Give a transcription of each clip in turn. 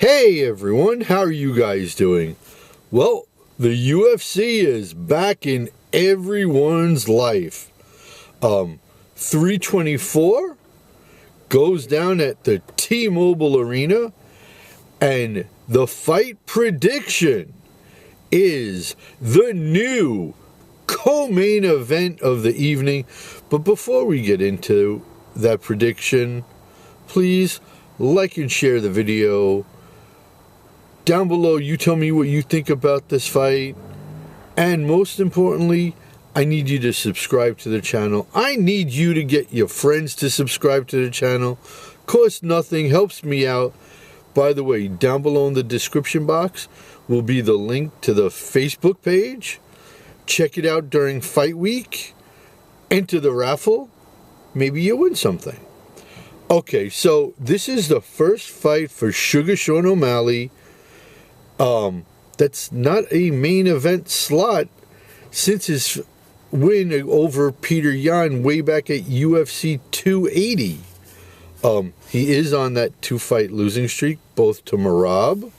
Hey everyone, how are you guys doing? Well, the UFC is back in everyone's life. 324 goes down at the T-Mobile Arena, and the fight prediction is the new co-main event of the evening. But before we get into that prediction, please like and share the video. Down below, you tell me what you think about this fight. And most importantly, I need you to subscribe to the channel. I need you to get your friends to subscribe to the channel. Costs nothing, helps me out. By the way, down below in the description box will be the link to the Facebook page. Check it out during fight week. Enter the raffle. Maybe you win something. Okay, so this is the first fight for Sugar Sean O'Malley. That's not a main event slot since his win over Peter Yan way back at UFC 280. He is on that 2-fight losing streak, both to Marab.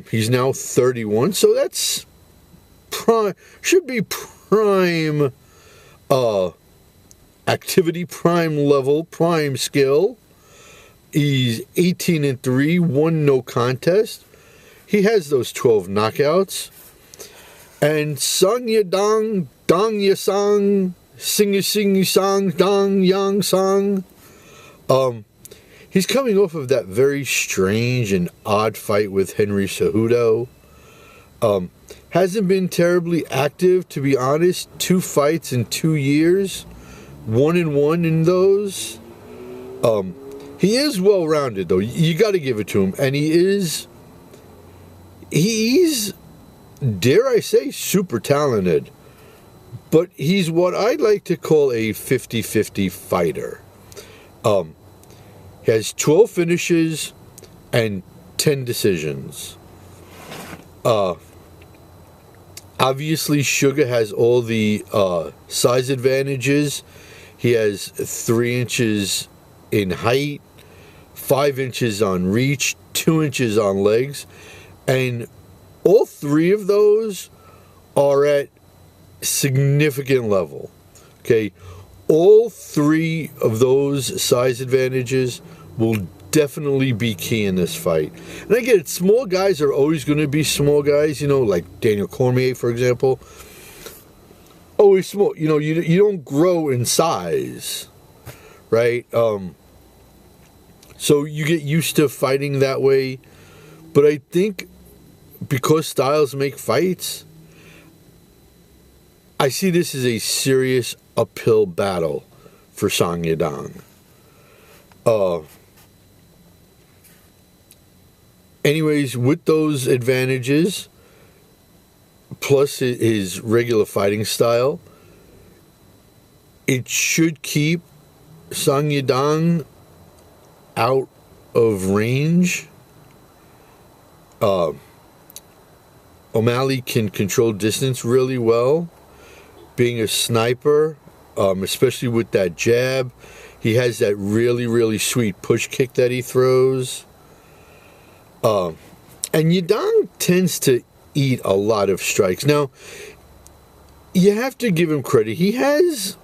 He's now 31, so that's should be prime activity, prime level, prime skill. He's 18-3, 1 no contest. He has those 12 knockouts. And Sung Yadong, Dong Yasang, Sing Sang, Dong Yang Sang. He's coming off of that very strange and odd fight with Henry Cejudo. Hasn't been terribly active, to be honest. 2 fights in 2 years. 1-1 in those. He is well-rounded, though. You got to give it to him. And he's, dare I say, super talented. But he's what I'd like to call a 50-50 fighter. He has 12 finishes and 10 decisions. Obviously, Sugar has all the size advantages. He has 3 inches in height, 5 inches on reach, 2 inches on legs. And all 3 of those are at significant level. Okay, all 3 of those size advantages will definitely be key in this fight. And I get it, small guys are always going to be small guys, you know, like Daniel Cormier, for example. Always small. You know, you don't grow in size, right? So you get used to fighting that way. But I think because styles make fights, I see this as a serious uphill battle for Sung Yadong. Anyways, with those advantages, plus his regular fighting style, it should keep Sung Yadong out of range. O'Malley can control distance really well, being a sniper, especially with that jab. He has that really, really sweet push kick that he throws. And Yadong tends to eat a lot of strikes. Now, you have to give him credit. He has,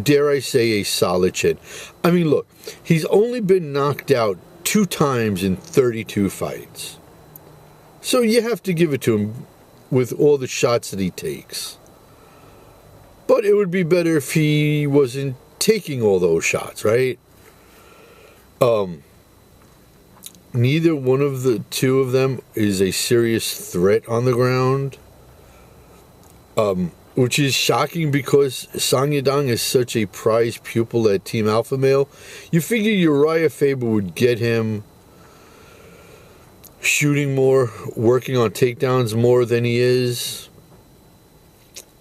dare I say, a solid chin. I mean, look, he's only been knocked out 2 times in 32 fights. So you have to give it to him with all the shots that he takes. But it would be better if he wasn't taking all those shots, right? Neither one of the 2 of them is a serious threat on the ground. Which is shocking because Sung Yadong is such a prized pupil at Team Alpha Male. You figure Uriah Faber would get him shooting more, working on takedowns more than he is.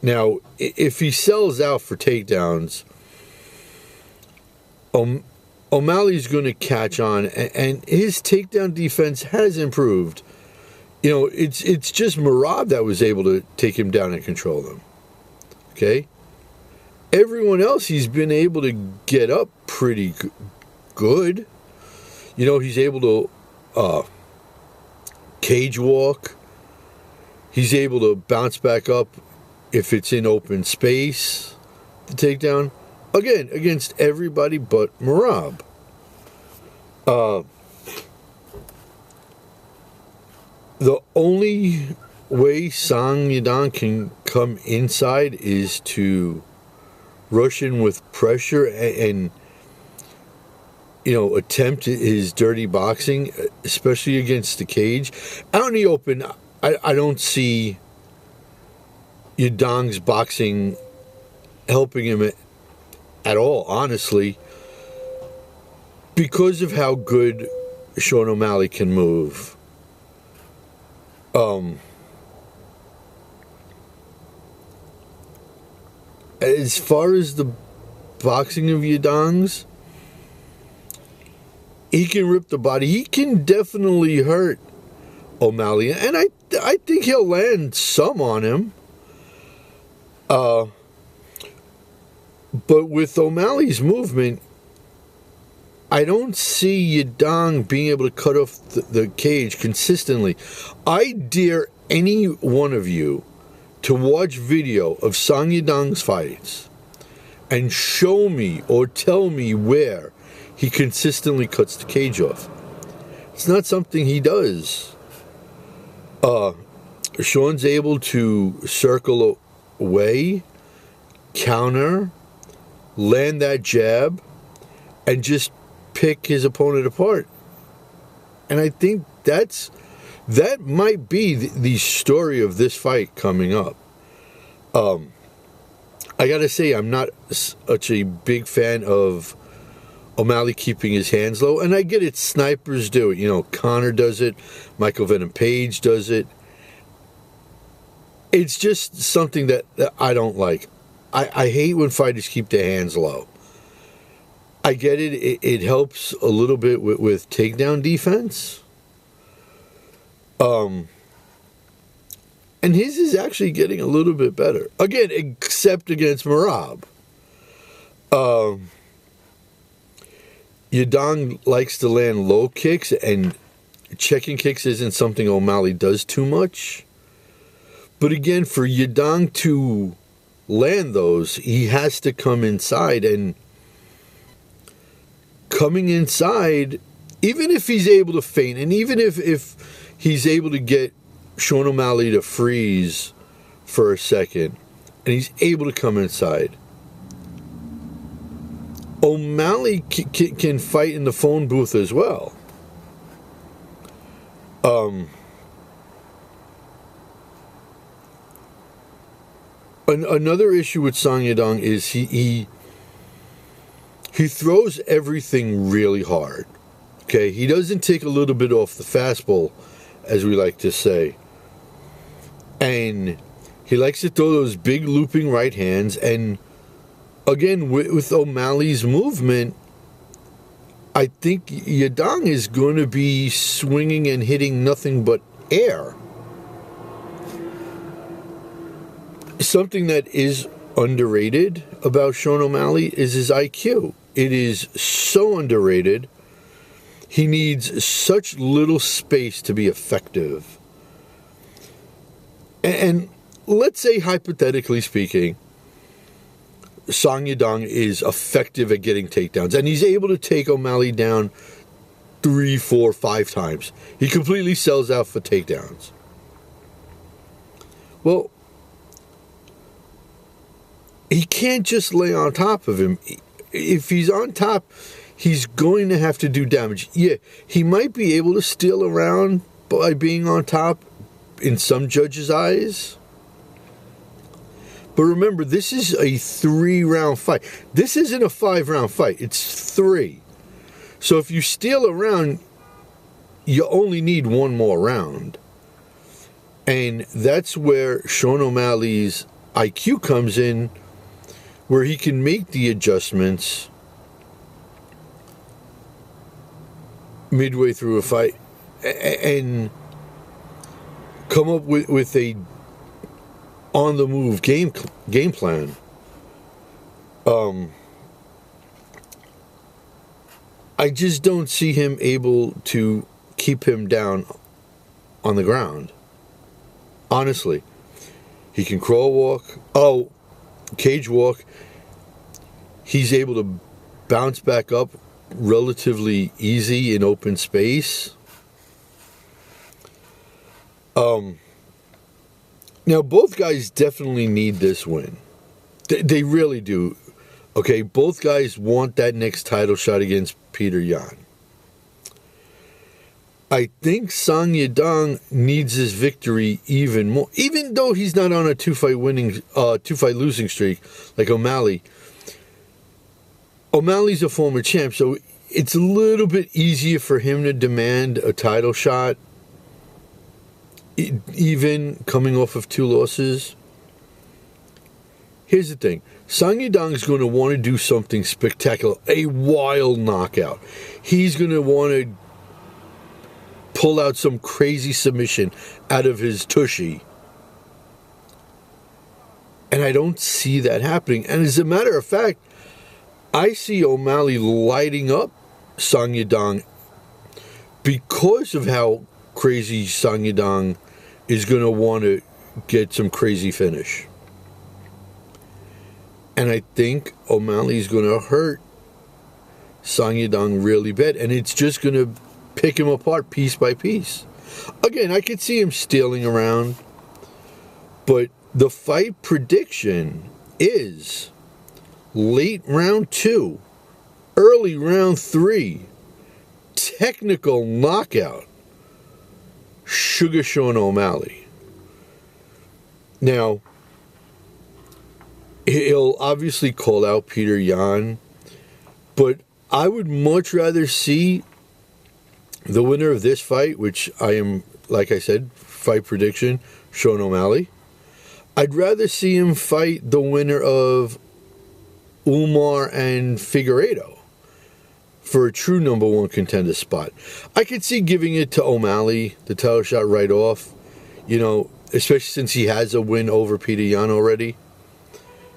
Now, if he sells out for takedowns, O'Malley's going to catch on, and his takedown defense has improved. You know, it's just Marab that was able to take him down and control him. Okay? Everyone else he's been able to get up pretty good. You know, he's able to cage walk. He's able to bounce back up if it's in open space, the takedown. Again, against everybody but Merab. The only way Sang Yadong can come inside is to rush in with pressure and attempt his dirty boxing, especially against the cage. Out in the open, I don't see Yadong's boxing helping him at all, honestly, because of how good Sean O'Malley can move. As far as the boxing of Yadong's, he can rip the body. He can definitely hurt O'Malley, and I think he'll land some on him. But with O'Malley's movement, I don't see Yadong being able to cut off the cage consistently. I dare any one of you to watch video of Sang Yadong's fights and show me or tell me where he consistently cuts the cage off. It's not something he does. Sean's able to circle away, counter, land that jab, and just pick his opponent apart. And I think that might be the story of this fight coming up. I gotta say, I'm not such a big fan of O'Malley keeping his hands low, and I get it, snipers do it. Conor does it, Michael Venom Page does it. It's just something that I don't like. I hate when fighters keep their hands low. I get it. It helps a little bit with takedown defense. And his is actually getting a little bit better. Again, except against Merab. Yadong likes to land low kicks, and checking kicks isn't something O'Malley does too much. But again, for Yadong to land those, he has to come inside, and coming inside, even if he's able to feint, and even if he's able to get Sean O'Malley to freeze for a second, and he's able to come inside, O'Malley can fight in the phone booth as well. Another issue with Sang Yadong is he throws everything really hard. Okay, he doesn't take a little bit off the fastball, as we like to say. And he likes to throw those big looping right hands. And again, with O'Malley's movement, I think Yadong is going to be swinging and hitting nothing but air. Something that is underrated about Sean O'Malley is his IQ. It is so underrated. He needs such little space to be effective. And let's say, hypothetically speaking, Sang Yadong is effective at getting takedowns, and he's able to take O'Malley down 3, 4, 5 times. He completely sells out for takedowns. Well, he can't just lay on top of him. If he's on top, he's going to have to do damage. Yeah, he might be able to steal around by being on top in some judges' eyes. But remember, this is a 3-round fight. This isn't a 5-round fight. It's 3. So if you steal around, you only need one more round. And that's where Sean O'Malley's IQ comes in, where he can make the adjustments midway through a fight and come up with a on-the-move game plan. I just don't see him able to keep him down on the ground. Honestly. He can crawl walk. Oh, cage walk. He's able to bounce back up relatively easy in open space. Now, both guys definitely need this win. They really do. Okay, both guys want that next title shot against Peter Yan. I think Sang Yadong needs this victory even more. Even though he's not on a two-fight losing streak like O'Malley. O'Malley's a former champ, so it's a little bit easier for him to demand a title shot, even coming off of 2 losses. Here's the thing. Sang Yadong is going to want to do something spectacular, a wild knockout. He's going to want to pull out some crazy submission out of his tushy. And I don't see that happening. And as a matter of fact, I see O'Malley lighting up Sang Yadong because of how crazy Sang Yadong is going to want to get some crazy finish. And I think O'Malley's going to hurt Sang Yadong really bad. And it's just going to pick him apart piece by piece. Again, I could see him stealing around. But the fight prediction is late round 2, early round 3, technical knockout, Sugar Sean O'Malley. Now, he'll obviously call out Peter Yan, but I would much rather see the winner of this fight, which I am, like I said, fight prediction, Sean O'Malley. I'd rather see him fight the winner of Umar and Figueiredo for a true number 1 contender spot. I could see giving it to O'Malley, the title shot right off, you know, especially since he has a win over Peter Yan already.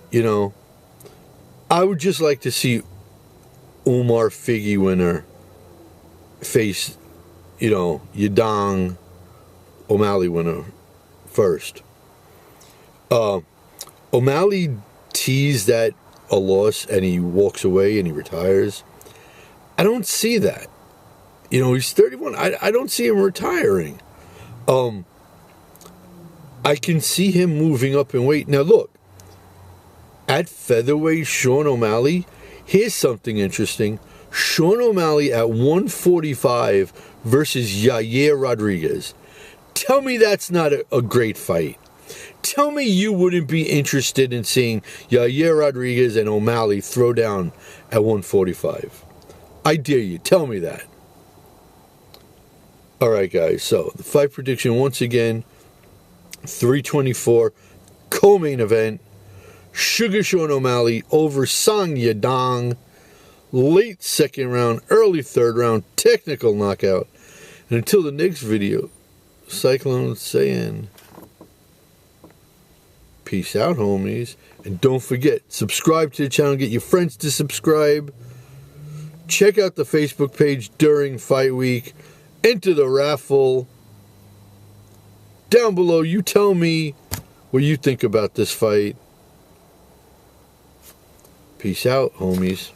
You know, I would just like to see Umar Figgy winner face, you know, Yadong O'Malley winner first. O'Malley teased that a loss and he walks away and he retires. I don't see that. You know, he's 31. I don't see him retiring. I can see him moving up in weight. Now look, at featherweight, Sean O'Malley, here's something interesting. Sean O'Malley at 145 versus Yair Rodriguez. Tell me that's not a great fight. Tell me you wouldn't be interested in seeing Yair Rodriguez and O'Malley throw down at 145. I dare you. Tell me that. All right, guys. So the fight prediction once again, 324, co-main event, Sugar Sean O'Malley over Sang Yadong. Late 2nd round, early 3rd round, technical knockout. And until the next video, Cyclone saying, peace out, homies. And don't forget, subscribe to the channel, get your friends to subscribe. Check out the Facebook page during fight week. Enter the raffle. Down below, you tell me what you think about this fight. Peace out, homies.